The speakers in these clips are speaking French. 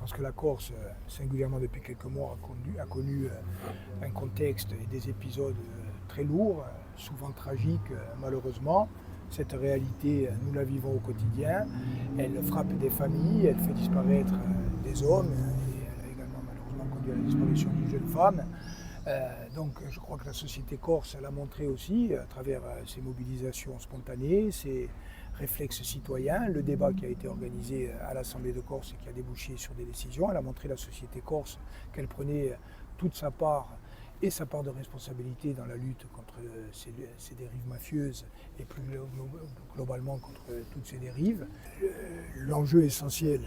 pense que la Corse, singulièrement depuis quelques mois, a connu un contexte et des épisodes très lourds, souvent tragiques malheureusement. Cette réalité, nous la vivons au quotidien. Elle frappe des familles, elle fait disparaître des hommes et elle a également malheureusement conduit à la disparition d'une jeune femme. Donc je crois que la société corse l'a montré aussi à travers ses mobilisations spontanées, ses réflexes citoyens, le débat qui a été organisé à l'Assemblée de Corse et qui a débouché sur des décisions. Elle a montré à la société corse qu'elle prenait toute sa part et sa part de responsabilité dans la lutte contre ces dérives mafieuses et plus globalement contre toutes ces dérives. L'enjeu essentiel,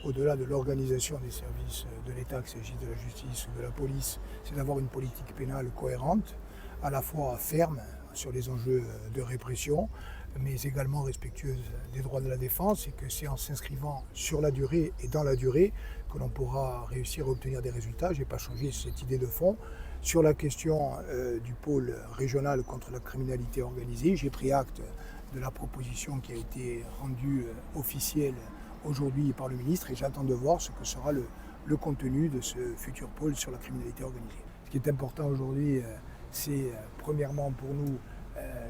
au-delà de l'organisation des services de l'État, qu'il s'agisse de la justice ou de la police, c'est d'avoir une politique pénale cohérente, à la fois ferme sur les enjeux de répression, mais également respectueuse des droits de la défense, et que c'est en s'inscrivant sur la durée et dans la durée que l'on pourra réussir à obtenir des résultats. Je n'ai pas changé cette idée de fond. Sur la question du pôle régional contre la criminalité organisée, j'ai pris acte de la proposition qui a été rendue officielle aujourd'hui par le ministre et j'attends de voir ce que sera le contenu de ce futur pôle sur la criminalité organisée. Ce qui est important aujourd'hui, c'est premièrement pour nous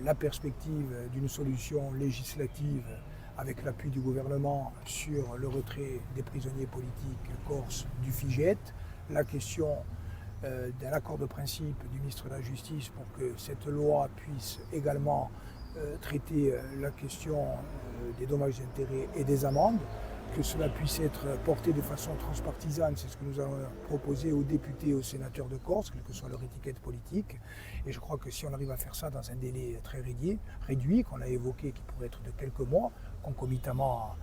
la perspective d'une solution législative avec l'appui du gouvernement sur le retrait des prisonniers politiques corses du FIGET, la question d'un accord de principe du ministre de la Justice pour que cette loi puisse également traiter la question des dommages et intérêts et des amendes, que cela puisse être porté de façon transpartisane, c'est ce que nous allons proposer aux députés et aux sénateurs de Corse, quelle que soit leur étiquette politique. Et je crois que si on arrive à faire ça dans un délai très réduit qu'on a évoqué, qui pourrait être de quelques mois, concomitamment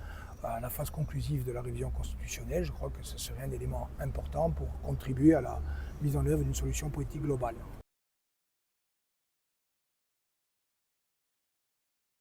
à la phase conclusive de la révision constitutionnelle, je crois que ce serait un élément important pour contribuer à la mise en œuvre d'une solution politique globale.